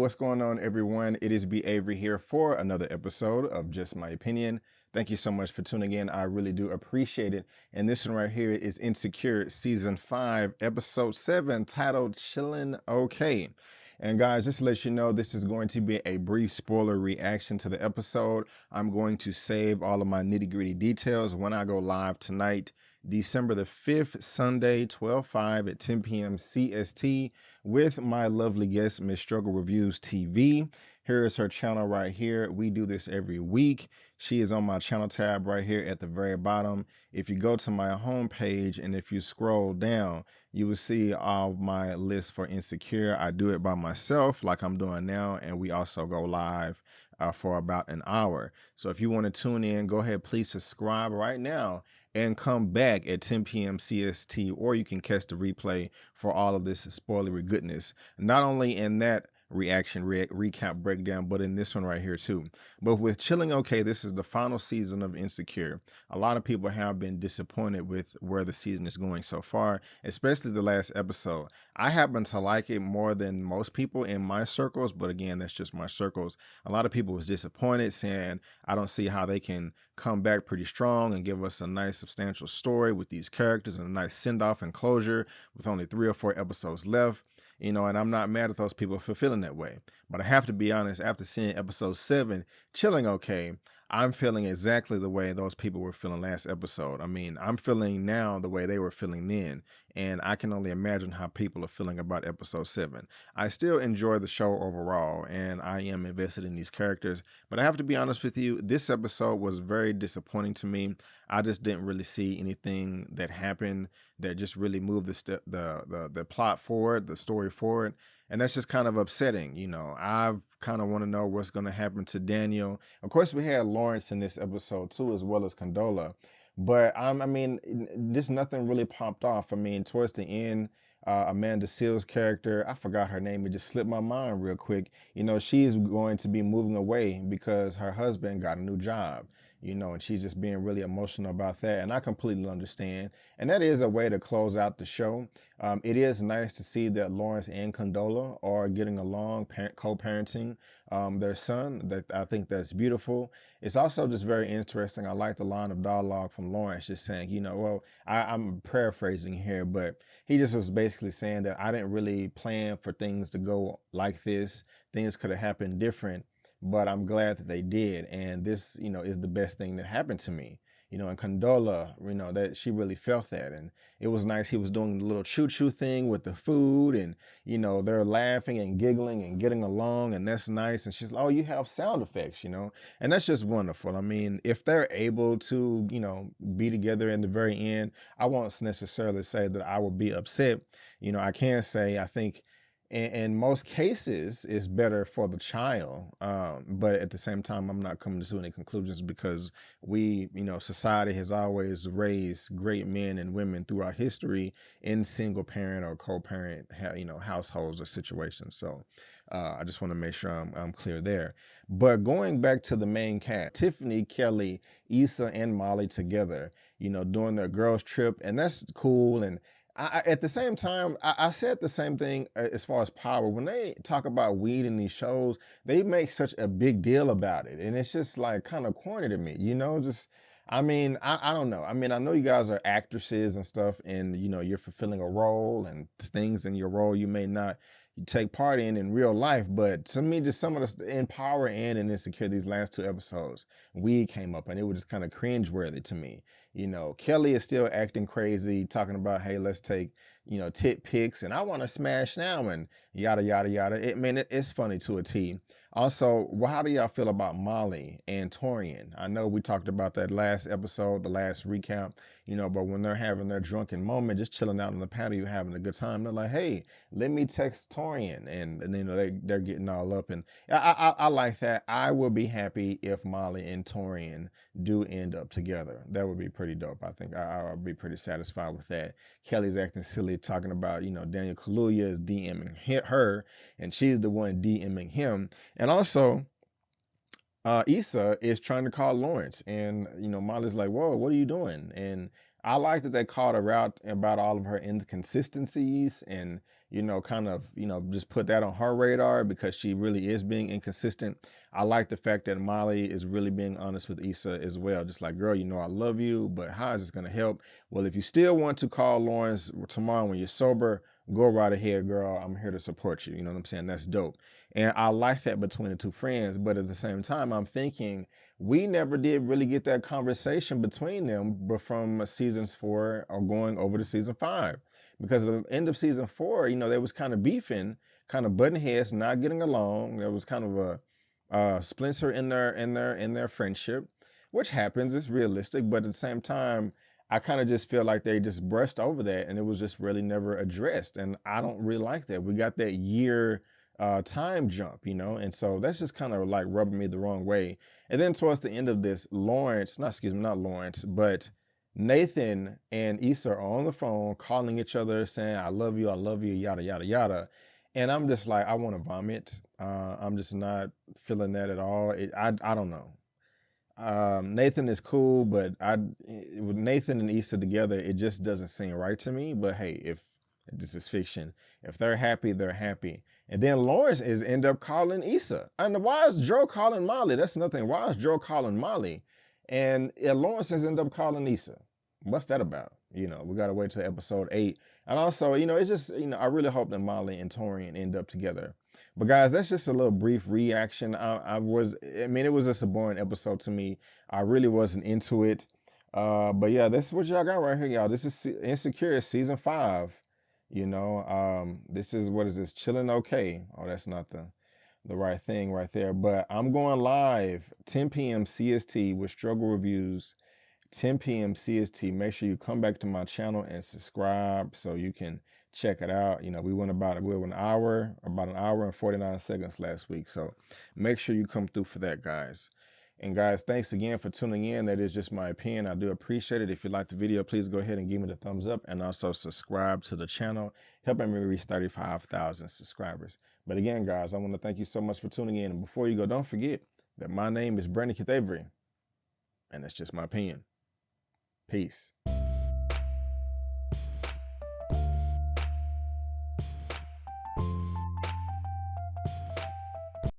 what's going on, everyone? It is B. Avery here for another episode of Just My Opinion. Thank you so much for tuning in. I really do appreciate it. And this one right here is Insecure Season 5, Episode 7, titled Chillin' Okay. And guys, just to let you know, this is going to be a brief spoiler reaction to the episode. I'm going to save all of my nitty-gritty details when I go live tonight, December the 5th, Sunday, 12/5 at 10 p.m. CST with my lovely guest, Miss Struggle Reviewz TV. Here is her channel right here. We do this every week. She is on my channel tab right here at the very bottom. If you go to my homepage and if you scroll down, you will see all my list for Insecure. I do it by myself like I'm doing now, and we also go live for about an hour. So if you want to tune in, go ahead, please subscribe right now and come back at 10 p.m. CST, or you can catch the replay for all of this spoilery goodness. Not only in that reaction recap breakdown, but in this one right here too. But with Chilling Okay, this is the final season of Insecure. A lot of people have been disappointed with where the season is going so far, especially the last episode. I happen to like it more than most people in my circles, but again, that's just my circles. A lot of people was disappointed, saying I don't see how they can come back pretty strong and give us a nice substantial story with these characters and a nice send-off and closure with only 3 or 4 episodes left. You know, and I'm not mad at those people for feeling that way. But I have to be honest, after seeing episode 7, Chilling Okay, I'm feeling exactly the way those people were feeling last episode. I mean, I'm feeling now the way they were feeling then. And I can only imagine how people are feeling about episode 7. I still enjoy the show overall, and I am invested in these characters. But I have to be honest with you, this episode was very disappointing to me. I just didn't really see anything that happened that just really moved the plot forward, the story forward. And that's just kind of upsetting. You know, I kind of want to know what's going to happen to Daniel. Of course, we had Lawrence in this episode too, as well as Condola. But I mean, just nothing really popped off. I mean, towards the end, Amanda Seal's character, I forgot her name. It just slipped my mind real quick. You know, she's going to be moving away because her husband got a new job. You know, and she's just being really emotional about that. And I completely understand. And that is a way to close out the show. It is nice to see that Lawrence and Condola are getting along, co-parenting their son. That I think that's beautiful. It's also just very interesting. I like the line of dialogue from Lawrence just saying, you know, well, I'm paraphrasing here, but he just was basically saying that I didn't really plan for things to go like this. Things could have happened different, but I'm glad that they did. And this, you know, is the best thing that happened to me. You know, and Condola, you know, that she really felt that. And it was nice. He was doing the little choo-choo thing with the food, and, you know, they're laughing and giggling and getting along, and that's nice. And she's like, oh, you have sound effects, you know, and that's just wonderful. I mean, if they're able to, you know, be together in the very end, I won't necessarily say that I would be upset. You know, I can say, I think, in most cases it's better for the child, but at the same time I'm not coming to any conclusions, because we, you know, society has always raised great men and women throughout history in single parent or co-parent, you know, households or situations. So I just want to make sure I'm clear there. But going back to the main cast, Tiffany, Kelly, Issa, and Molly together, you know, doing their girls trip, and that's cool. And at the same time, I said the same thing as far as power. When they talk about weed in these shows, they make such a big deal about it. And it's just like kind of corny to me, you know, just, I mean, I don't know. I mean, I know you guys are actresses and stuff, and, you know, you're fulfilling a role, and things in your role you may not take part in real life. But to me, just some of the, in Power and in Insecure, these last 2 episodes, weed came up, and it was just kind of cringeworthy to me. You know, Kelly is still acting crazy, talking about, hey, let's take, you know, tit pics, and I want to smash now, and yada, yada, yada. It's funny to a T. Also, how do y'all feel about Molly and Torian? I know we talked about that last episode, the last recap, you know, but when they're having their drunken moment, just chilling out on the patio, having a good time, they're like, hey, let me text Torian. And you know, they're getting all up. And I like that. I will be happy if Molly and Torian do end up together. That would be pretty dope. I think I'll be pretty satisfied with that. Kelly's acting silly, talking about, you know, Daniel Kaluuya is DMing her, and she's the one DMing him. And also, Issa is trying to call Lawrence, and, you know, Molly's like, whoa, what are you doing? And I like that they called her out about all of her inconsistencies, and, you know, kind of, you know, just put that on her radar because she really is being inconsistent. I like the fact that Molly is really being honest with Issa as well. Just like, girl, you know, I love you, but how is this going to help? Well, if you still want to call Lawrence tomorrow when you're sober, go right ahead, girl. I'm here to support you. You know what I'm saying? That's dope. And I like that between the two friends. But at the same time, I'm thinking we never did really get that conversation between them, but from seasons 4 or going over to season 5. Because at the end of season 4, you know, they was kind of beefing, kind of butting heads, not getting along. There was kind of a splinter in their friendship, which happens. It's realistic, but at the same time, I kind of just feel like they just brushed over that, and it was just really never addressed. And I don't really like that. We got that year time jump, you know, and so that's just kind of like rubbing me the wrong way. And then towards the end of this, not Lawrence, but Nathan and Issa are on the phone calling each other saying, I love you, yada, yada, yada. And I'm just like, I want to vomit. I'm just not feeling that at all. I don't know. Nathan is cool, but with Nathan and Issa together, it just doesn't seem right to me. But hey, if this is fiction, if they're happy, they're happy. And then Lawrence end up calling Issa. And why is Joe calling Molly? That's nothing. Why is Joe calling Molly? And Lawrence end up calling Issa. What's that about? You know, we got to wait till episode 8. And also, you know, it's just, you know, I really hope that Molly and Torian end up together. But guys, that's just a little brief reaction. I mean, it was just a boring episode to me. I really wasn't into it. But yeah, that's what y'all got right here, y'all. This is Insecure season 5. You know, this is, what is this? Chilling Okay. Oh, that's not the right thing right there. But I'm going live 10 p.m. CST with Struggle Reviews. 10 p.m. CST. Make sure you come back to my channel and subscribe so you can check it out. You know, we went about an hour and 49 seconds last week. So make sure you come through for that, guys. And guys, thanks again for tuning in. That is just my opinion. I do appreciate it. If you liked the video, please go ahead and give me the thumbs up and also subscribe to the channel, helping me reach 35,000 subscribers. But again, guys, I want to thank you so much for tuning in. And before you go, don't forget that my name is Brandon Keith Avery, and that's just my opinion. Peace.